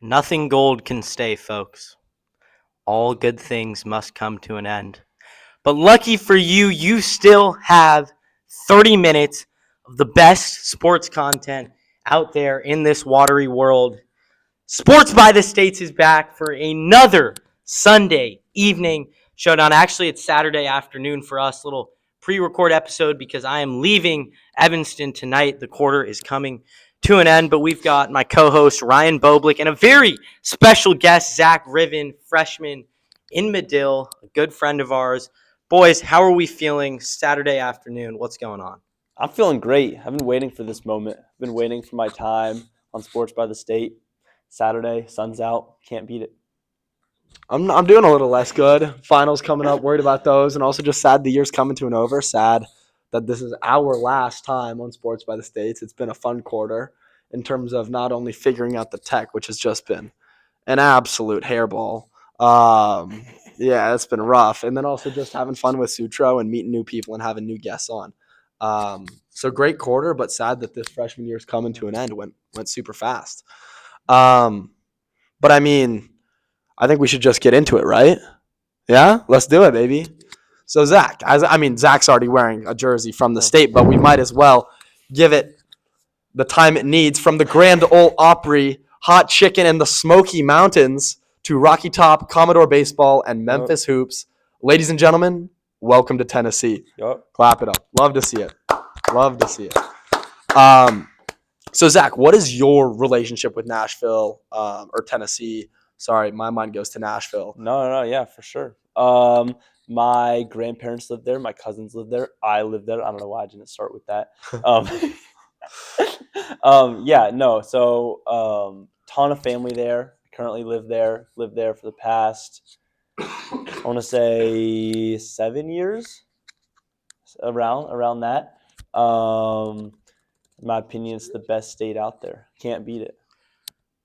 Nothing gold can stay, folks. All good things must come to an end. But lucky for you, you still have 30 minutes of the best sports content out there in this watery world. Sports by the States is back for another Sunday evening showdown. Actually, it's Saturday afternoon for us. Little pre-record episode because I am leaving Evanston tonight. The quarter is coming to an end, but we've got my co-host Ryan Boublick and a very special guest, Zach Riven, freshman in Medill, a good friend of ours. Boys, how are we feeling Saturday afternoon? What's going on? I'm feeling great. I've been waiting for this moment. I've been waiting for my time on Sports by the State. Saturday, sun's out. Can't beat it. I'm doing a little less good. Finals coming up, worried about those, and also just sad the year's coming to an over. Sad that this is our last time on Sports by the States. It's been a fun quarter in terms of not only figuring out the tech, which has just been an absolute hairball. Yeah, it's been rough, and then also just having fun with Sutro and meeting new people and having new guests on. So great quarter, but sad that this freshman year's coming to an end. Went super fast. But I mean, I think we should just get into it, right? Yeah, let's do it, baby. So Zach, Zach's already wearing a jersey from the state, but we might as well give it the time it needs. From the Grand Ole Opry, hot chicken in the Smoky Mountains, to Rocky Top, Commodore Baseball, and Memphis Hoops. Ladies and gentlemen, welcome to Tennessee. Yep. Clap it up. Love to see it. Love to see it. So Zach, what is your relationship with Nashville or Tennessee? Sorry, my mind goes to Nashville. No, yeah, for sure. My grandparents lived there. My cousins lived there. I lived there. I don't know why I didn't start with that. Ton of family there. Currently live there. Lived there for the past, I want to say 7 years. Around that. In my opinion, it's the best state out there. Can't beat it.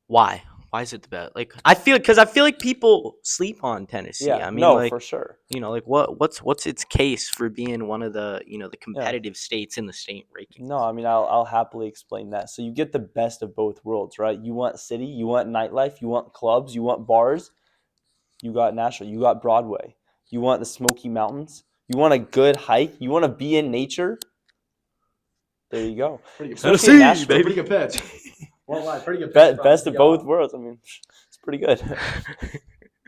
Why? Why is it the best? Like I feel like people sleep on Tennessee. Yeah, I mean, for sure. What's its case for being one of the the competitive states in the state ranking? No, I mean I'll happily explain that. So you get the best of both worlds, right? You want city, you want nightlife, you want clubs, you want bars. You got Nashville, you got Broadway. You want the Smoky Mountains. You want a good hike. You want to be in nature. There you go. Tennessee, baby. Pretty good pitch. Pretty good pitch. Best of both worlds. I mean, it's pretty good.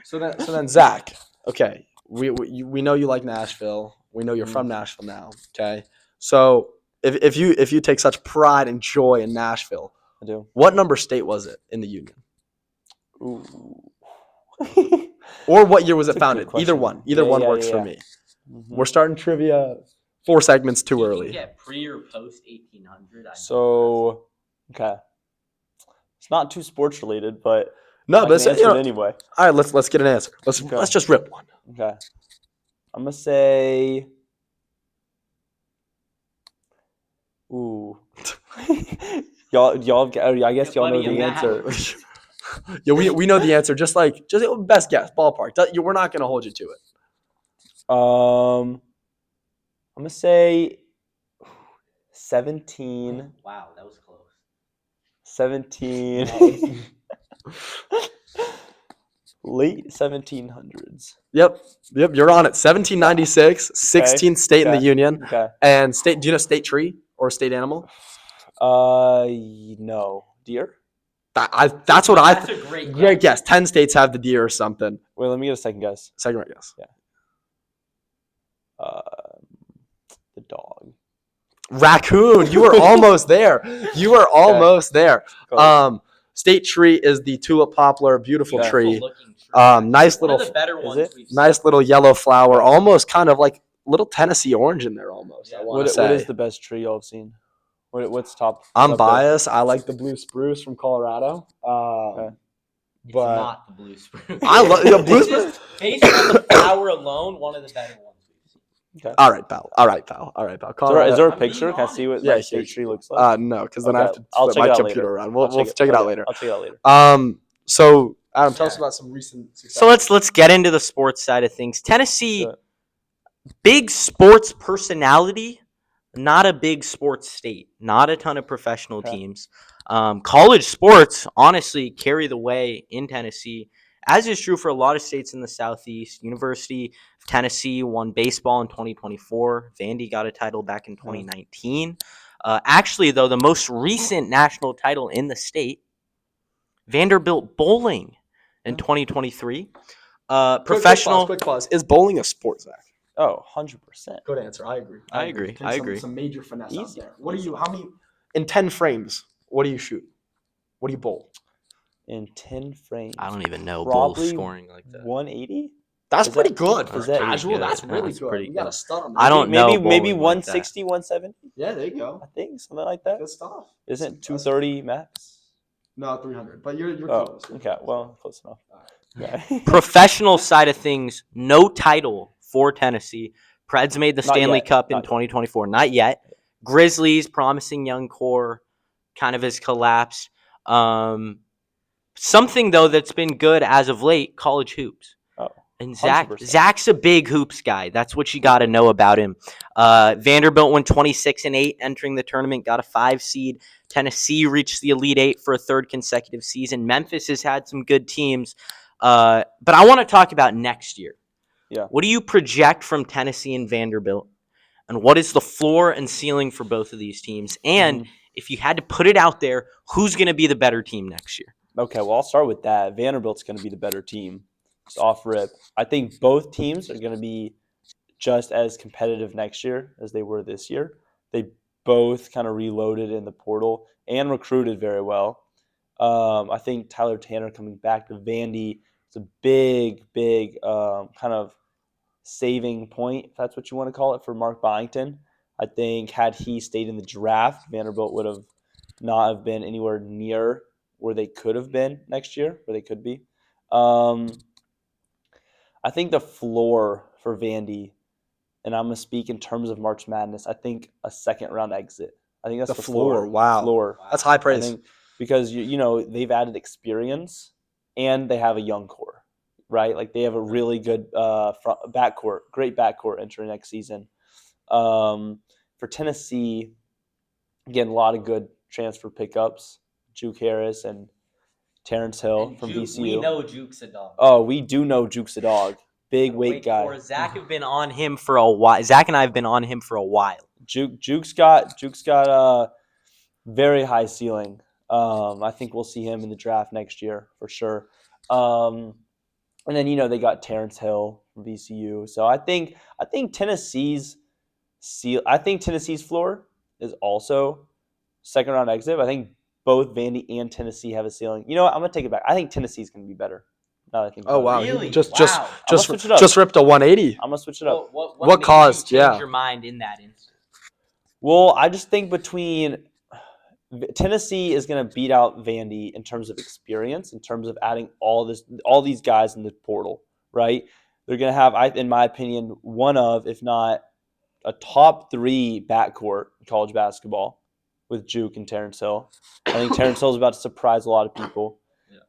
So then, Zach. Okay, we know you like Nashville. We know you're from Nashville now. Okay, so if you take such pride and joy in Nashville, I do. What number state was it in the Union? Ooh. Or what year was it That's a founded? good question. Either one works for me. Mm-hmm. We're starting trivia 4 segments too early. You can get pre or post 1800. So, okay. It's not too sports related, but no, but answer it anyway. All right, let's get an answer. Let's just rip one. Okay. I'm gonna say. Ooh. y'all. I guess y'all know the answer. Yeah, we know the answer. Just best guess, ballpark. We're not gonna hold you to it. I'm gonna say 17. Wow, that was close. 17. Late 1700s. Yep. You're on it. 1796, 16th state in the Union. Okay. And state. Do you know state tree or state animal? No. Deer. That's what That's a great guess. 10 states have the deer or something. Wait, let me get a second guess. Second right guess. Yeah. The dog. Raccoon. You were almost there. There. State tree is the tulip poplar. Beautiful tree. Nice little. Nice little yellow flower. Almost kind of like little Tennessee orange in there. Almost. Yeah. I What is the best tree y'all have seen? What's top? I'm biased. I like the blue spruce from Colorado. Okay. It's But not the blue spruce. I love the blue spruce. Based on the flower alone, one of the better ones we've seen. Okay. All right, pal. Colorado. Is there a picture? Can I see what my state tree looks like? No, because then I have to I'll flip check my it out computer later. around. We'll check it out later. I'll check it out later. So Adam, tell us about some recent success. So let's get into the sports side of things. Tennessee, big sports personality, not a big sports state. Not a ton of professional teams. College sports honestly carry the way in Tennessee, as is true for a lot of states in the Southeast. University of Tennessee won baseball in 2024. Vandy got a title back in 2019. Actually, though, the most recent national title in the state, Vanderbilt bowling in 2023. Professional. Quick pause. Is bowling a sport, Zach? Oh, 100%. Good answer. I agree. I agree. Take I agree. Some major finesse out Easy. there. What do you? How many? In 10 frames, what do you shoot? What do you bowl? In 10 frames. I don't even know bowl Probably scoring like that. 180? That's Is pretty that- good for is that- casual. pretty good. That's really That's good. pretty You got a good. stud on that. I don't know Maybe bowling like 160, 170? Yeah, there you go. I think something like that. Good stuff. Isn't 230 max? No, 300. But you're Oh, close. You're okay. close. Well, close enough. Yeah. Professional side of things, no title for Tennessee. Preds made the Not Stanley yet. Cup in Not yet. 2024. Not yet. Grizzlies, promising young core, kind of has collapsed. Something, though, that's been good as of late, college hoops. Oh, And 100%. Zach's a big hoops guy. That's what you got to know about him. Vanderbilt went 26-8 entering the tournament, got a 5 seed. Tennessee reached the Elite Eight for a third consecutive season. Memphis has had some good teams. But I want to talk about next year. Yeah. What do you project from Tennessee and Vanderbilt? And what is the floor and ceiling for both of these teams? And if you had to put it out there, who's going to be the better team next year? Okay, well, I'll start with that. Vanderbilt's going to be the better team. Just off rip. I think both teams are going to be just as competitive next year as they were this year. They both kind of reloaded in the portal and recruited very well. I think Tyler Tanner coming back to Vandy is a big kind of saving point, if that's what you want to call it, for Mark Byington. I think had he stayed in the draft, Vanderbilt would have not have been anywhere near where they could have been next year, where they could be. I think the floor for Vandy, and I'm going to speak in terms of March Madness, I think a second round exit. I think that's the floor. Wow. Floor. That's high I praise. think because you know they've added experience and they have a young core, right? Like they have a really good backcourt, great backcourt entering next season. For Tennessee, again, a lot of good transfer pickups. Juke Harris and Terrence Hill from VCU. We know Juke's a dog. Oh, we do know Juke's a dog. Big weight guy. Zach have been on him for a while. Zach and I have been on him for a while. Juke's got a very high ceiling. I think we'll see him in the draft next year for sure. And then they got Terrence Hill from VCU. So I think Tennessee's floor is also second round exit. I think both Vandy and Tennessee have a ceiling. You know what? I'm gonna take it back. I think Tennessee's gonna be better. Now that I think about Oh wow! it. Really? Just Wow. just ripped a 180. I'm gonna switch it up. What What made caused- you change yeah. your mind in that instant? Well, I just think between Tennessee is going to beat out Vandy in terms of experience, in terms of adding all these guys in the portal, right? They're going to have, in my opinion, one of, if not a top 3 backcourt in college basketball with Juke and Terrence Hill. I think Terrence Hill is about to surprise a lot of people. Yeah.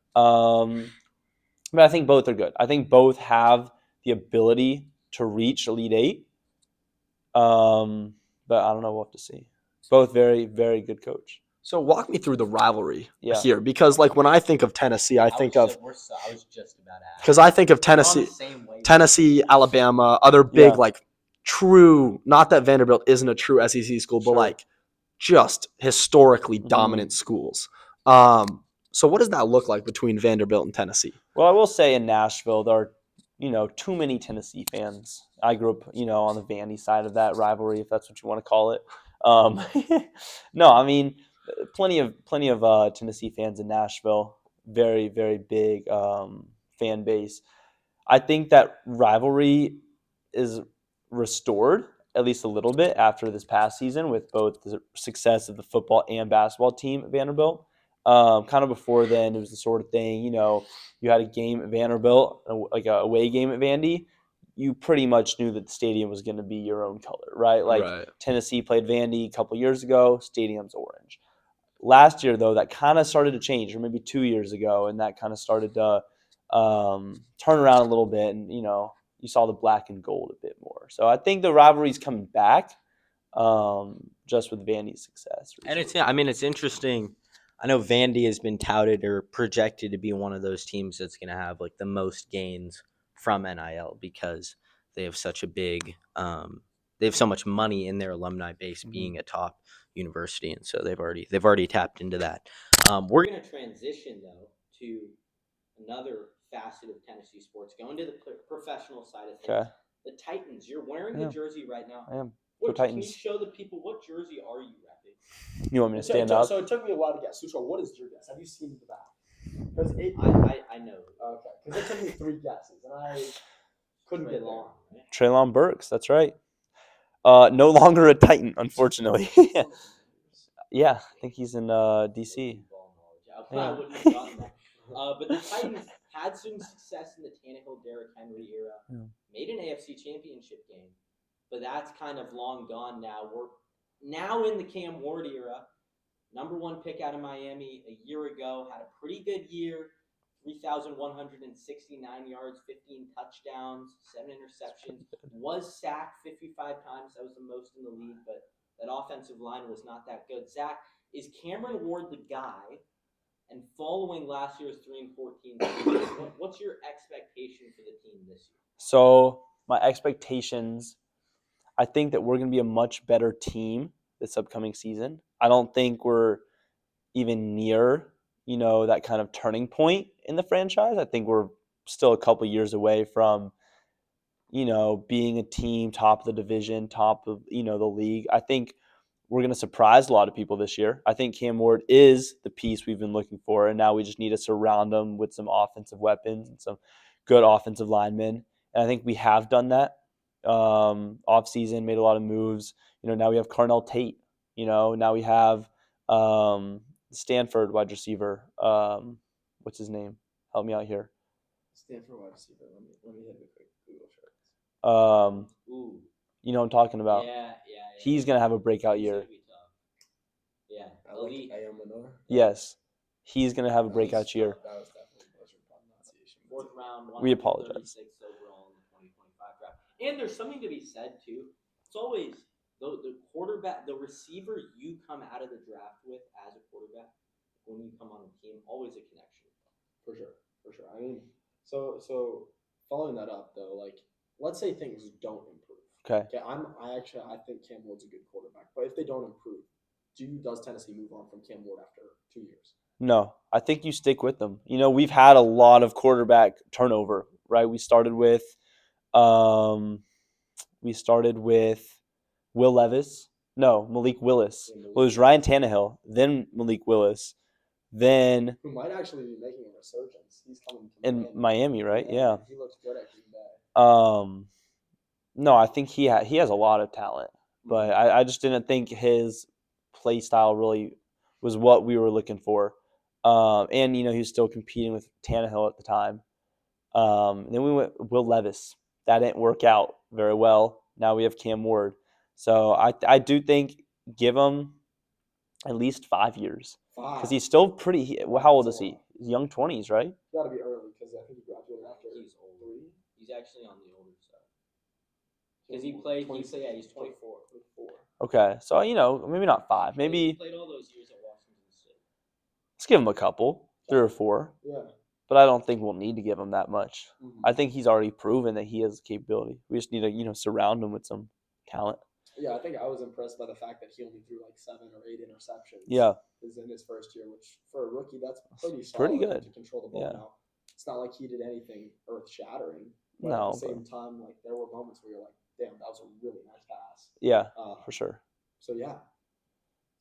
But I think both are good. I think both have the ability to reach Elite Eight. But I don't know. We'll have to see. Both very, very good coach. So walk me through the rivalry Yeah. here, because like when I think of Tennessee, I think of I was just about to ask. because I think of Tennessee, Alabama, other big Yeah. like true. Not that Vanderbilt isn't a true SEC school, but Sure. like just historically dominant schools. So what does that look like between Vanderbilt and Tennessee? Well, I will say in Nashville, there are, too many Tennessee fans. I grew up, on the Vandy side of that rivalry, if that's what you want to call it. No, I mean, plenty of Tennessee fans in Nashville. Very, very big fan base. I think that rivalry is restored at least a little bit after this past season with both the success of the football and basketball team at Vanderbilt. Kind of before then, it was the sort of thing, you had a game at Vanderbilt, like a away game at Vandy, you pretty much knew that the stadium was going to be your own color, right? Like Tennessee played Vandy a couple years ago, stadium's orange. Last year, though, that kind of started to change, or maybe 2 years ago, and that kind of started to turn around a little bit, and, you saw the black and gold a bit more. So I think the rivalry's coming back just with Vandy's success. And it's interesting. I know Vandy has been touted or projected to be one of those teams that's going to have like the most gains from NIL because they have such a big, they have so much money in their alumni base being a top university, and so they've already tapped into that. We're going to transition though to another facet of Tennessee sports, going to the professional side of things. Okay. The Titans. You're wearing the jersey right now. I am. What, Go can you Titans. show the people what jersey are you repping? You want me to stand up? So it took me a while to guess. Sutro, what is your guess? Have you seen the back? Because I know. Okay, because it took me 3 guesses, and I couldn't get long. Right? Treylon Burks. That's right. No longer a Titan, unfortunately. Yeah, I think he's in DC. I wouldn't have gotten that. But the Titans had some success in the Tannehill, Derrick Henry era. Yeah. Made an AFC Championship game, but that's kind of long gone now. We're now in the Cam Ward era. Number 1 pick out of Miami a year ago, had a pretty good year. 3,169 yards, 15 touchdowns, 7 interceptions. Was sacked 55 times. That was the most in the league, but that offensive line was not that good. Zach, is Cameron Ward the guy? And following last year's 3-14, what's your expectation for the team this year? So my expectations, I think that we're going to be a much better team this upcoming season. I don't think we're even near, that kind of turning point in the franchise. I think we're still a couple years away from, being a team top of the division, top of, the league. I think we're going to surprise a lot of people this year. I think Cam Ward is the piece we've been looking for, and now we just need to surround him with some offensive weapons and some good offensive linemen. And I think we have done that. Off-season, made a lot of moves. Now we have Carnell Tate. Now we have Stanford wide receiver. What's his name? Help me out here. Stanford wide receiver. Let me hit a quick Google search. Ooh. You know what I'm talking about. Yeah. He's going to have a breakout year. Yeah. I like A.M. Lenore. Yes. He's going to have a breakout year. That was definitely butchered pronunciation. 4th round, We apologize. 136 overall in the 2025 draft. And there's something to be said, too. It's always the quarterback, the receiver you come out of the draft with as a quarterback, when you come on a team, always a connection. For sure. I mean, so following that up, though, like, let's say things don't improve. Okay. I think Cam Ward's a good quarterback, but if they don't improve, does Tennessee move on from Cam Ward after 2 years? No, I think you stick with them. We've had a lot of quarterback turnover, right? We started with Will Levis. No, Malik Willis. Well, it was Ryan Tannehill, then Malik Willis, then who might actually be making a resurgence. He's coming to in Miami, right? Yeah. He looks good at Green Bay. No, I think he has a lot of talent, but I just didn't think his play style really was what we were looking for. And he was still competing with Tannehill at the time. And then we went Will Levis. That didn't work out very well. Now we have Cam Ward. So I do think give him at least 5 years because he's still pretty. How old is he? He's young 20s, right? Got to be early because I think he graduated after. He's older. He's actually on the older side. Because he played. He's 24. Okay, so maybe not 5. Maybe he played all those years at Washington State. Let's give him a couple, 3 or 4. Yeah. But I don't think we'll need to give him that much. Mm-hmm. I think he's already proven that he has the capability. We just need to surround him with some talent. Yeah, I think I was impressed by the fact that he only threw like 7 or 8 interceptions. Yeah. Is in his first year, which for a rookie, that's pretty solid. Pretty good to control the ball. Yeah. Now, it's not like he did anything earth-shattering. But no, at the same time, like there were moments where you're like, "Damn, that was a really nice pass." Yeah, for sure. So yeah.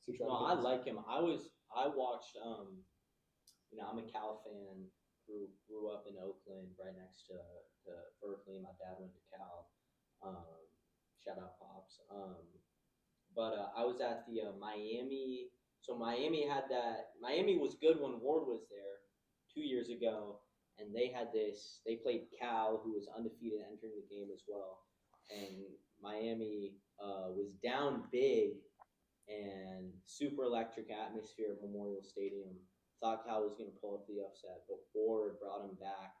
No, I like him. I watched. I'm a Cal fan. Grew up in Oakland, right next to Berkeley. My dad went to Cal. Shout out Pops. But I was at the Miami. So Miami had that. Miami was good when Ward was there 2 years ago, and they had this. They played Cal, who was undefeated entering the game as well, and Miami was down big, and super electric atmosphere at Memorial Stadium. Thought Cal was going to pull up the upset, but Ward brought him back.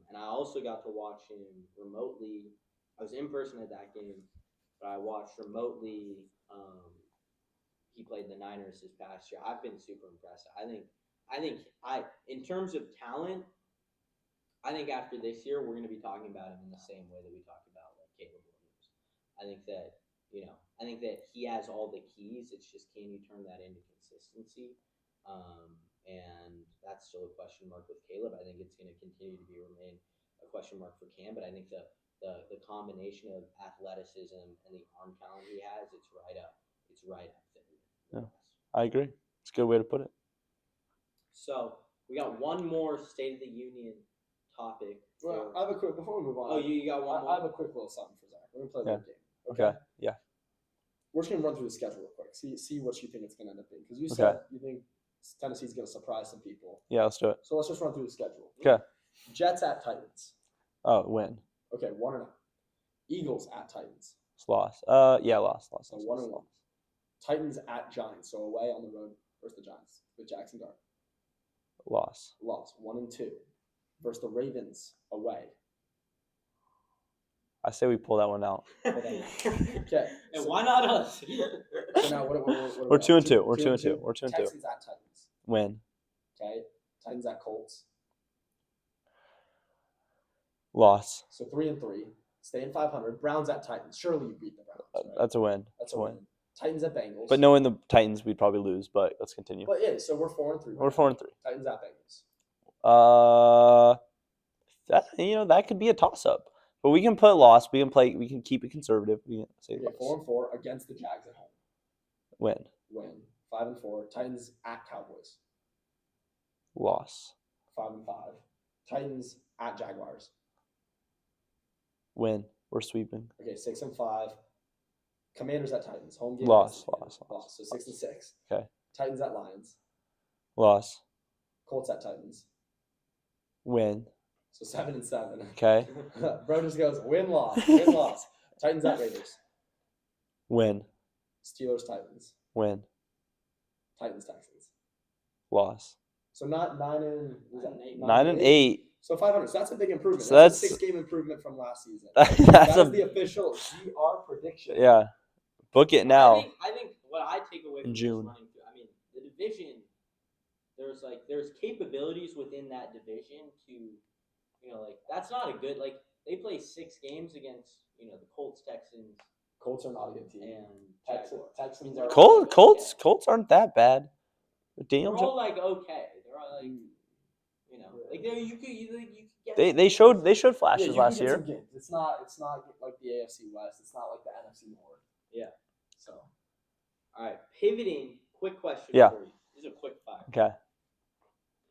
And I also got to watch him remotely. I was in person at that game, but I watched remotely he played the Niners this past year. I've been super impressed. In terms of talent, I think after this year we're going to be talking about him in the same way that we talked about like Caleb Williams. I think that I think that he has all the keys. It's just can you turn that into consistency? And that's still a question mark with Caleb. I think it's going to continue to remain a question mark for Cam. But I think the combination of athleticism and the arm talent he has, it's right up there. Yeah, I agree. It's a good way to put it. So we got one more State of the Union topic. Well, I have a quick before we move on. Oh, you got one more? I have a quick little something for Zach. We're gonna play a little game. Okay. Yeah. We're just gonna run through the schedule real quick. See what you think it's gonna end up being. Because you said you think Tennessee's gonna surprise some people. Yeah, let's do it. So let's just run through the schedule. Okay. Jets at Titans. Oh, win. Okay, 1-0. Eagles at Titans. It's loss. Yeah, loss. So 1-1. Titans at Giants. So away on the road versus the Giants with Jackson Dart. Loss. 1-2. Versus the Ravens away. I say we pull that one out. Okay. And why not us? So now what We're 2-2. We're 2-2. We're 2-2. Texans at Titans. Win. Okay. Titans at Colts. Loss. So 3-3. Stay in 500. Browns at Titans. Surely you beat the Browns. Right? That's a win. That's a win. Titans at Bengals. But knowing the Titans, we'd probably lose. But let's continue. But yeah, so we're 4-3. We're 4-3. Titans at Bengals. That could be a toss-up. But we can put loss. We can keep it conservative. We can say loss. 4-4 against the Jags at home. Win. 5-4. Titans at Cowboys. Loss. 5-5. Titans at Jaguars. Win. We're sweeping. Okay, 6-5. Commanders at Titans. Home game. Loss. So 6-6. Okay. Titans at Lions. Loss. Colts at Titans. Win. So 7-7. Okay. Bro just goes win loss. Titans at Raiders. Win. Steelers Titans. Win. Titans Texans. Loss. So not 9 and 8. So 500. So that's a big improvement. So that's a 6-game improvement from last season. That's the official GR prediction. Yeah. Book it now. I think what I take away from June. running through, the division. There's capabilities within that division to, that's not a good they play 6 games against the Colts, Texans. Colts are not a good team. And Texans are Colts aren't that bad. Daniel They're all okay. They're all you could get. They showed flashes last you year. can get some games. It's not like the AFC West. It's not like the NFC North. Yeah. So, all right, pivoting. Quick question Yeah. for you. This is a quick fire. Okay.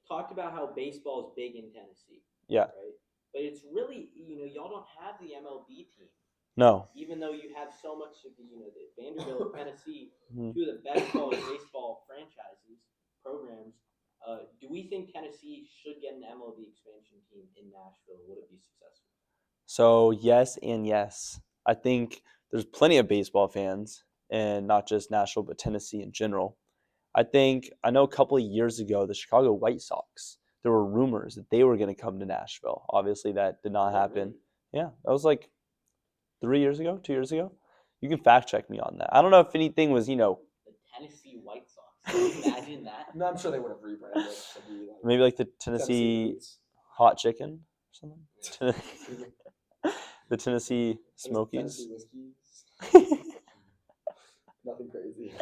Talked about how baseball is big in Tennessee. Yeah. Right. But it's really y'all don't have the MLB team. No. Even though you have so much of the Vanderbilt, Tennessee, Mhm. 2 of the best college baseball programs. Do we think Tennessee should get an MLB expansion team in Nashville? Would it be successful? So yes and yes. I think there's plenty of baseball fans, and not just Nashville, but Tennessee in general. I know a couple of years ago, the Chicago White Sox, there were rumors that they were going to come to Nashville. Obviously, that did not happen. Really? Yeah, that was 3 years ago, 2 years ago. You can fact check me on that. I don't know if anything was, The Tennessee White Sox. Can you imagine that? No, I'm sure they would have rebranded to be maybe like the Tennessee Hot Chicken or something. The Tennessee Smokies. Tennessee Whiskies. Nothing crazy.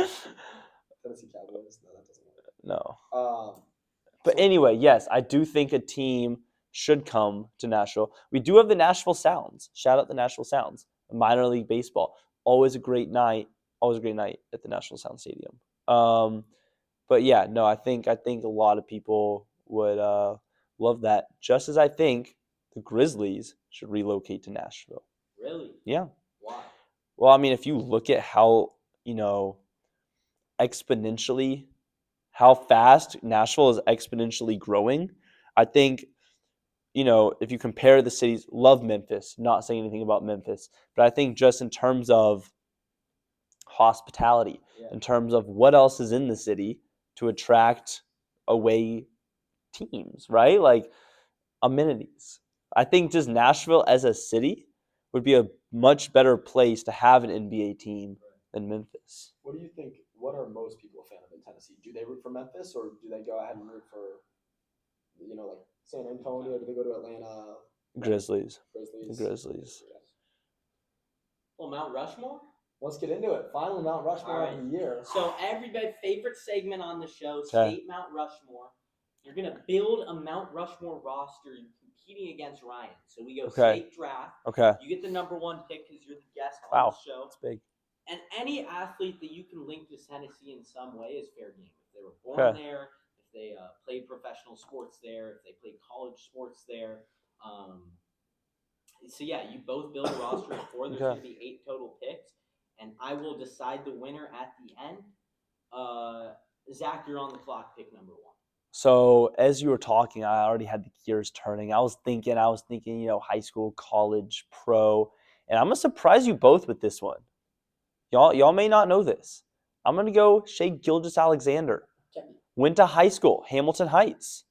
Tennessee Cowboys. No, that doesn't work. No. But anyway, yes, I do think a team should come to Nashville. We do have the Nashville Sounds. Shout out the Nashville Sounds. Minor league baseball. Always a great night at the Nashville Sound Stadium. But yeah, no, I think a lot of people would love that. Just as I think the Grizzlies should relocate to Nashville. Really? Yeah. Why? Well, if you look at how how fast Nashville is exponentially growing, I think, if you compare the cities, love Memphis, not saying anything about Memphis, but I think just in terms of hospitality, in terms of what else is in the city to attract away teams, right? Like amenities. I think just Nashville as a city would be a much better place to have an NBA team than Memphis. What do you think what are most people a fan of in Tennessee? Do they root for Memphis, or do they go ahead and root for, like San Antonio? Do they go to Atlanta? Grizzlies. Grizzlies. Grizzlies. Well, Mount Rushmore? Let's get into it. Final Mount Rushmore of the year. So everybody's favorite segment on the show, Okay. State Mount Rushmore. You're going to build a Mount Rushmore roster. You're competing against Ryan. So we go state draft. Okay. You get the number one pick because you're the guest on Wow. the show. That's big. And any athlete that you can link to Tennessee in some way is fair game. If they were born there, if they played professional sports there, if they played college sports there. So, yeah, you both build a roster of 4. There's going to be 8 total picks. And I will decide the winner at the end. Zach, you're on the clock. Pick number 1. So as you were talking, I already had the gears turning. I was thinking, high school, college, pro. And I'm going to surprise you both with this one. Y'all may not know this. I'm going to go Shea Gilgeous-Alexander. Went to high school, Hamilton Heights,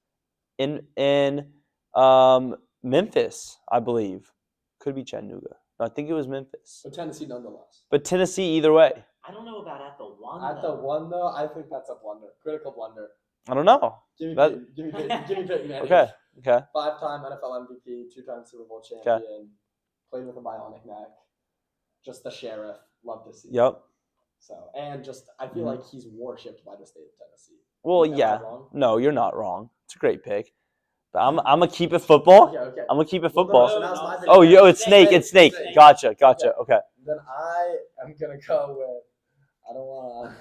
in Memphis, I believe. Could be Chattanooga. No, I think it was Memphis. But Tennessee nonetheless. But Tennessee either way. I don't know about at the 1. At the 1, though, I think that's a blunder. Critical blunder. I don't know. Give me Peyton Manning. Okay. 5-time NFL MVP, 2-time Super Bowl champion. Played with a bionic neck. Just the sheriff. Love to see. Yep. So, and just, I feel like he's worshipped by the state of Tennessee. Well, Am I yeah. wrong? No, you're not wrong. It's a great pick. But I'm gonna keep it football. Okay. I'm gonna keep it Well, football. so now's my pick. Oh, it's snake. It's snake. Gotcha. Okay. Then I am gonna go with. I don't wanna.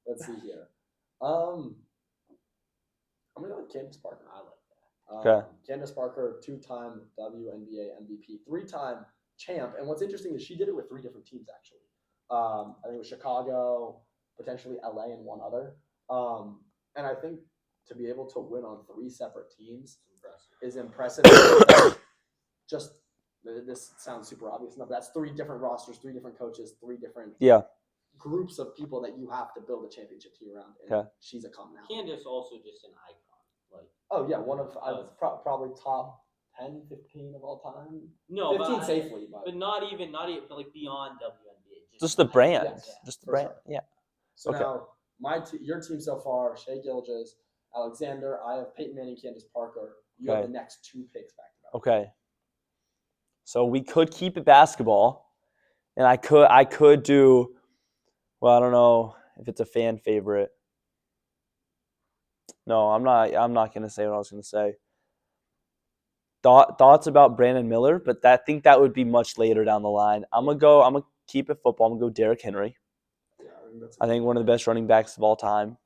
Let's see here. I'm gonna go with Candace Parker. I like that. Candace Parker, 2-time WNBA MVP, 3-time champ. And what's interesting is she did it with 3 different teams actually. I think it was Chicago, potentially LA, and one other. And I think to be able to win on 3 separate teams is impressive. Just this sounds super obvious enough. That's 3 different rosters, 3 different coaches, 3 different groups of people that you have to build a championship team around. And she's a commonality. Candace also just an icon. One of probably top 10, 15 of all time. No, 15 safely, but not even like beyond WNBA. Just the brand. Yes, just the brand. Sure. Yeah. So now your team so far, Shea Gilgeous, Alexander. I have Peyton Manning, Candace Parker. You have the next 2 picks back to back. Okay. So we could keep it basketball, and I could do. Well, I don't know if it's a fan favorite. No, I'm not gonna say what I was gonna say. Thoughts about Brandon Miller, but I think that would be much later down the line. I'm gonna keep it football. I'm gonna go Derrick Henry. Yeah, I think one of the best running backs of all time.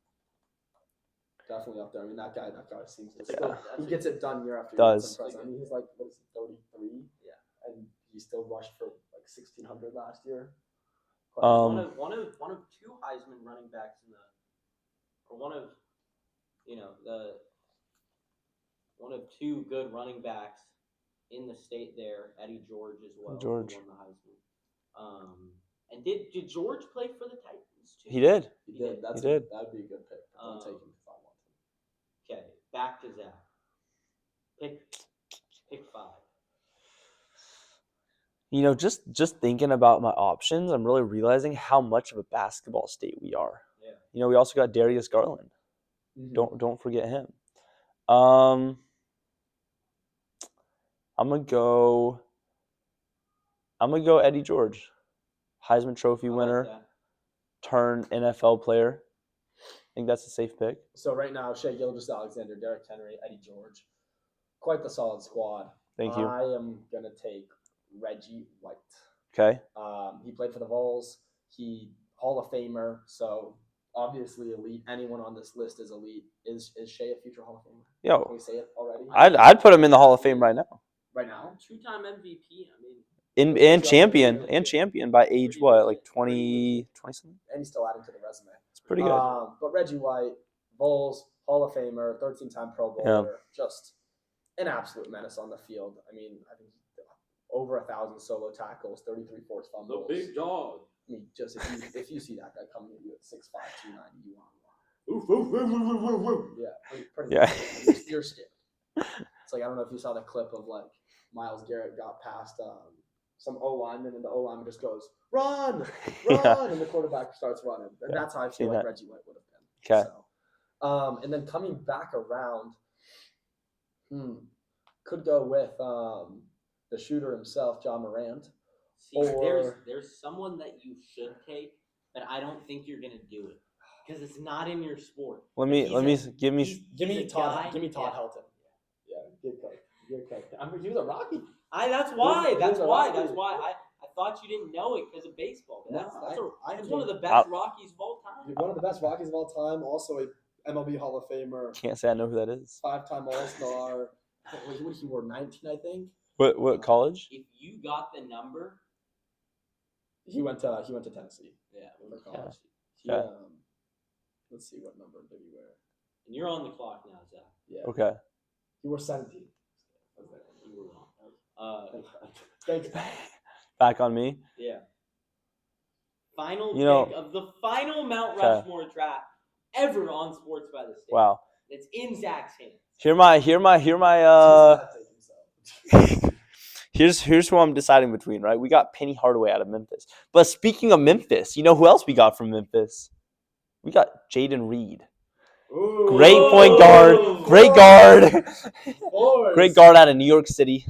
Definitely up there. I mean, that guy seems to still, he gets it done year after year. Does. I mean, he's like, what is he, 33? Yeah. And he still rushed for like 1,600 last year. One of 2 Heisman running backs one of 2 good running backs in the state there. Eddie George as well. George. Who won the Heisman. And did George play for the Titans too? He did. He did. That would be a good pick. I'll take him if I want him. Okay, back to Zach. Pick 5. Just thinking about my options, I'm really realizing how much of a basketball state we are. Yeah. We also got Darius Garland. Mm-hmm. Don't forget him. I'm gonna go Eddie George, Heisman Trophy winner, turn NFL player. I think that's a safe pick. So right now, Shea Gilgeous-Alexander, Derrick Henry, Eddie George, quite the solid squad. Thank you. I am gonna take Reggie White. Okay. He played for the Vols. He Hall of Famer, so obviously elite. Anyone on this list is elite. Is Shea a future Hall of Famer? Yo, can we say it already? I'd put him in the Hall of Fame right now. Right now, 2-time MVP. I mean, and champion by age what, like 20 something? And he's still adding to the resume. It's pretty good. But Reggie White, Vols, Hall of Famer, 13-time Pro Bowler, just an absolute menace on the field. I mean, I think over 1,000 solo tackles, 33 forced fumbles. The big dog. I mean, just if you see that guy coming at you at 6'5", 290, you want to pretty much. You're scared. It's like, I don't know if you saw the clip of like Myles Garrett got past some O lineman, and the O lineman just goes, "Run, run," Yeah. and the quarterback starts running. And that's how I feel Seen like that. Reggie White would have been. Okay. So, and then coming back around, could go with the shooter himself, John Morant. See, Or- there's someone that you should take, but I don't think you're gonna do it because it's not in your sport. Give he's Give a me Todd. guy- Give me Todd yeah. Helton. Yeah, good coach. Good coach. I mean, he was a Rocky. That's why. He was a Rocky. I thought you didn't know it because of baseball. But that's one of the the best Rockies of all time. one of the best Rockies of all time. Also a MLB Hall of Famer, Can't say I know who that is. 5-time All-Star. What he wore 19, I think. What college? If you got the number, He went to Tennessee. yeah, For college. Okay. Let's see, what number did he wear? and you're on the clock now, Zach. Yeah. Okay. He wore 17. You were wrong. Thanks. Back on me. Yeah. Final You know- pick of the final Mount Okay. Rushmore draft ever on Sports by the State. Wow. It's in Zach's hands. Hear my Here's who I'm deciding between, right? We got Penny Hardaway out of Memphis. But speaking of Memphis, you know who else we got from Memphis? We got Jaden Reed. Ooh. Great point guard. Great guard. Boys. Great guard out of New York City.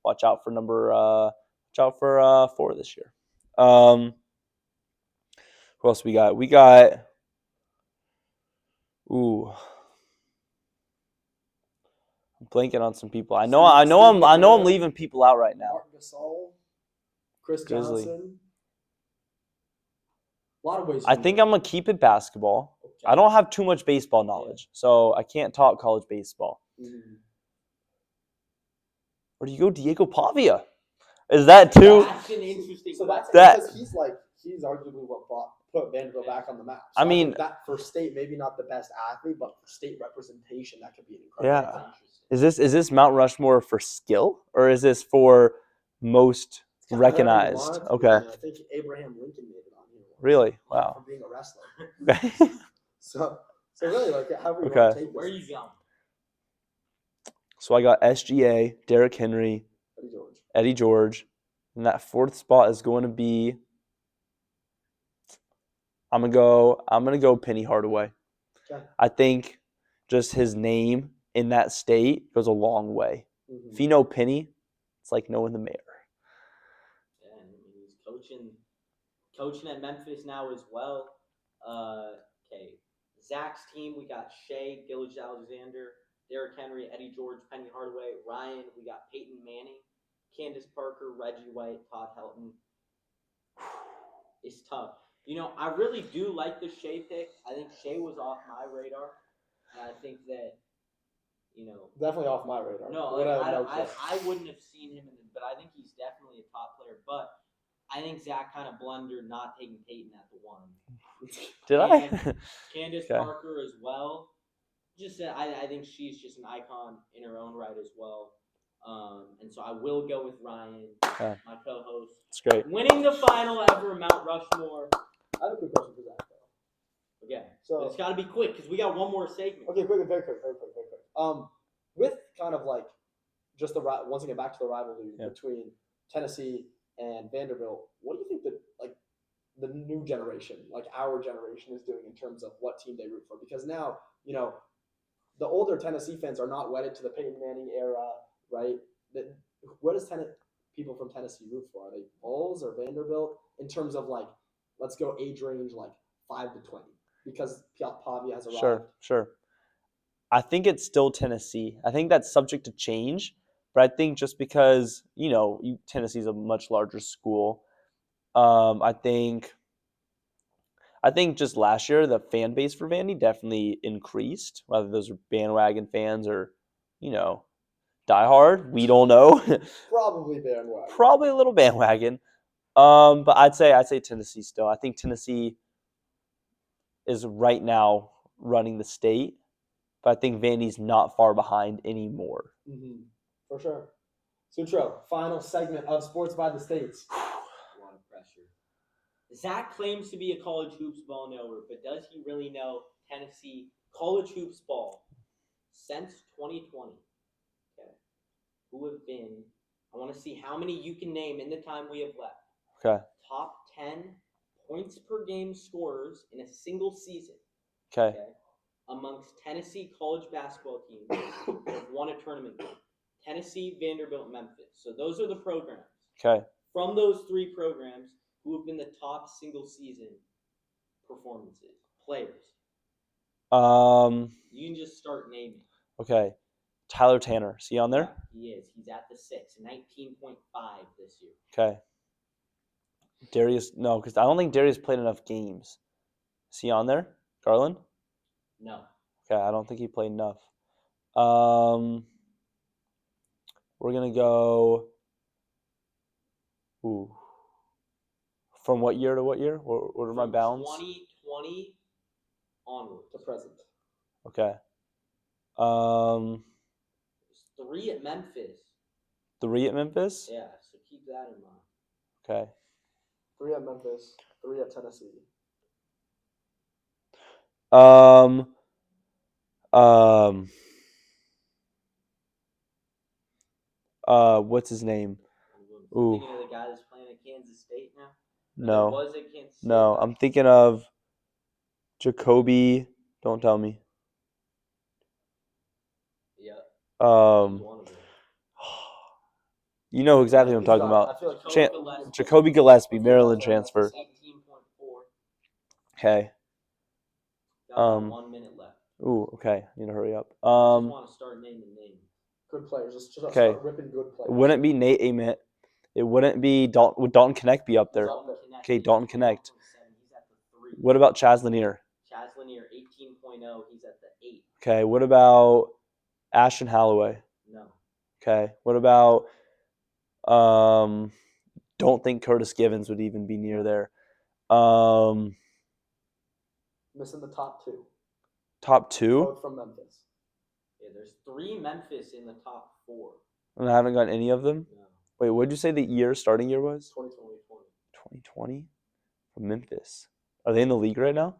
Watch out for 4 this year. Who else we got? We got I'm blanking on some people. I know I'm leaving people out right now. Mark Gasol, Chris Grizzly. Johnson. A lot of ways. I think I'm gonna keep it basketball. I don't have too much baseball knowledge, so I can't talk college baseball. Or do you go Diego Pavia? Is that too? That's an interesting. So that's That- because he's arguably what put Vanderbilt back on the map. So I mean- think that for state, maybe not the best athlete, but for state representation, that could be an Yeah. incredible thing. Is this Mount Rushmore for skill, or is this for most It's kinda however you want recognized? it to be. Okay, I think Abraham Lincoln made it on here. once. really? For Wow. being a wrestler. Okay. So really, like, however you Okay. want to take this. Where are you going? So I got SGA, Derrick Henry, Eddie George, and that fourth spot is going to be. I'm gonna go Penny Hardaway. Okay. I think just his name in that state goes a long way. If you know Penny, it's like knowing the mayor. Yeah, and he's coaching at Memphis now as well. Okay, Zach's team, we got Shea, Gilgeous-Alexander, Derrick Henry, Eddie George, Penny Hardaway, Ryan. We got Peyton Manning, Candace Parker, Reggie White, Todd Helton. It's tough. You know, I really do like the Shea pick. I think Shea was off my radar, and I think that, you know, Definitely off my radar. no, But like, I wouldn't have seen him, but I think he's definitely a top player. But I think Zach kind of blundered not taking Peyton at the 1. Did I? And Candace Okay. Parker as well. Just I think she's just an icon in her own right as well. And so I will go with Ryan, Okay. my co-host, It's great. winning the final ever Mount Rushmore. I have a quick question for Zach, though. Again, So but it's got to be quick because we got one more segment. okay, very quick. With kind of like just once again back to the rivalry between Tennessee and Vanderbilt, what do you think that like the new generation, like our generation, is doing in terms of what team they root for? Because now, you know, the older Tennessee fans are not wedded to the Peyton Manning era, right? What does people from Tennessee root for? Are they Bulls or Vanderbilt in terms of like, let's go age range like 5 to 20 because Pavia has arrived. Sure. I think it's still Tennessee. I think that's subject to change, but I think just because, you know, Tennessee's a much larger school, I think just last year the fan base for Vandy definitely increased, whether those are bandwagon fans or, you know, diehard. We don't know. Probably bandwagon. Probably a little bandwagon. But I'd say Tennessee still. I think Tennessee is right now running the state, but I think Vandy's not far behind anymore. For sure. Sutro, final segment of Sports by the States. A lot of pressure. Zach claims to be a college hoops ball knower, but does he really know Tennessee college hoops ball since 2020? Okay. Who have been I want to see how many you can name in the time we have left. Okay. Top 10 points per game scorers in a single season. Okay. Amongst Tennessee college basketball teams that have won a tournament game. Tennessee, Vanderbilt, Memphis. So those are the programs. Okay. From those 3 programs, who have been the top single season performances, players? You can just start naming. Okay. Tyler Tanner. Is he on there? Yeah, he is. He's at the 6, 19.5 this year. Okay. Darius, no, because I don't think Darius played enough games. Is he on there? Garland? No. Okay, I don't think he played enough. We're gonna go. Ooh. From what year to what year? What are my bounds? 2020 onward to present. Okay. There's 3 at Memphis. 3 at Memphis? Yeah, so keep that in mind. Okay. 3 at Memphis, 3 at Tennessee. What's his name? I'm thinking of the guy that's playing at Kansas State now. No. Was at Kansas State. No, I'm thinking of Jacoby. Don't tell me. Yeah. One of them. You know exactly what I'm talking about. Jacoby Gillespie, Maryland transfer. 18.4. Okay. Got 1 minute left. Ooh, okay. Need to hurry up. I just want to start naming names. Good players. Just Okay. start ripping good players. It wouldn't be Nate Ament. It wouldn't be Dalton. Would Dalton Connect be up there? Okay, Dalton Connect. He's at the 3. What about Chaz Lanier? Chaz Lanier, 18.0. He's at the 8. Okay. What about Ashton Holloway? No. Okay. What about don't think Curtis Givens would even be near there. Missing the top 2. Top 2? Both from Memphis. Yeah, there's 3 Memphis in the top 4. And I haven't got any of them? No. Wait, what did you say the starting year was? 2020. 2020? From Memphis. Are they in the league right now?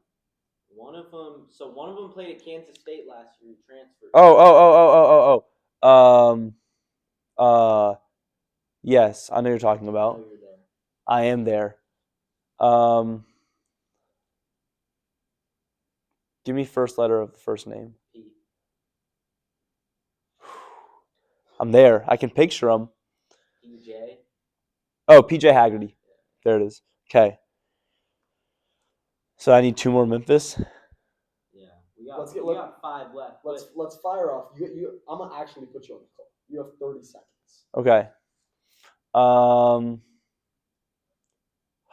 One of them played at Kansas State last year. He transferred. Yes, I know you're talking I about. know you're there. I am there. Give me first letter of the first name. P. I'm there. I can picture him. PJ. Oh, PJ Haggerty. There it is. Okay. So I need 2 more Memphis. Yeah, we got 5 left. Let's fire off. I'm gonna actually put you on the clock. You have 30 seconds. Okay. How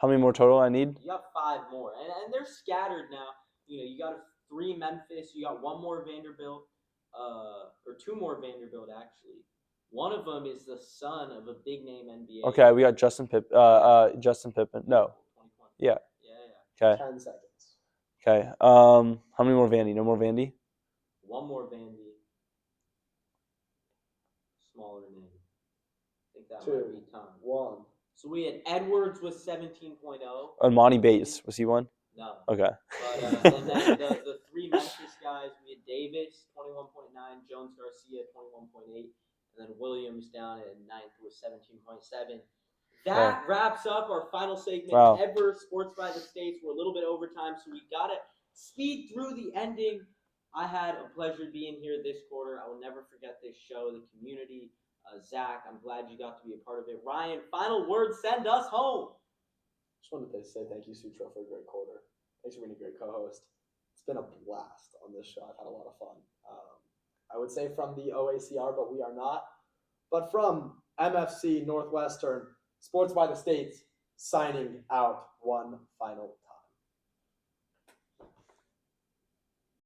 many more total I need? You got 5 more, and they're scattered now. You got 3 Memphis. You got 1 more Vanderbilt, or 2 more Vanderbilt actually. One of them is the son of a big name NBA. Okay, we got Justin Pippen. No. 2020. Yeah. Yeah. Okay. 10 seconds. Okay. How many more Vandy? No more Vandy? 1 more Vandy. Smaller name. I think that might be time. 1. So we had Edwards with 17.0. And Monty Bates, was he one? No. Okay. But and then the 3 Memphis guys, we had Davis 21.9, Jones Garcia 21.8, and then Williams down at 9th with 17.7. That wraps up our final segment ever, Sports by the States. We're a little bit over time, so we got to speed through the ending. I had a pleasure being here this quarter. I will never forget this show, the community. Zach, I'm glad you got to be a part of it. Ryan, final word, send us home. Just wanted to say thank you, Sutro, for a great quarter. Thanks for being a great co-host. It's been a blast on this show. I've had a lot of fun. I would say from the OACR, but we are not. But from MFC Northwestern, Sports by the States, signing out. One final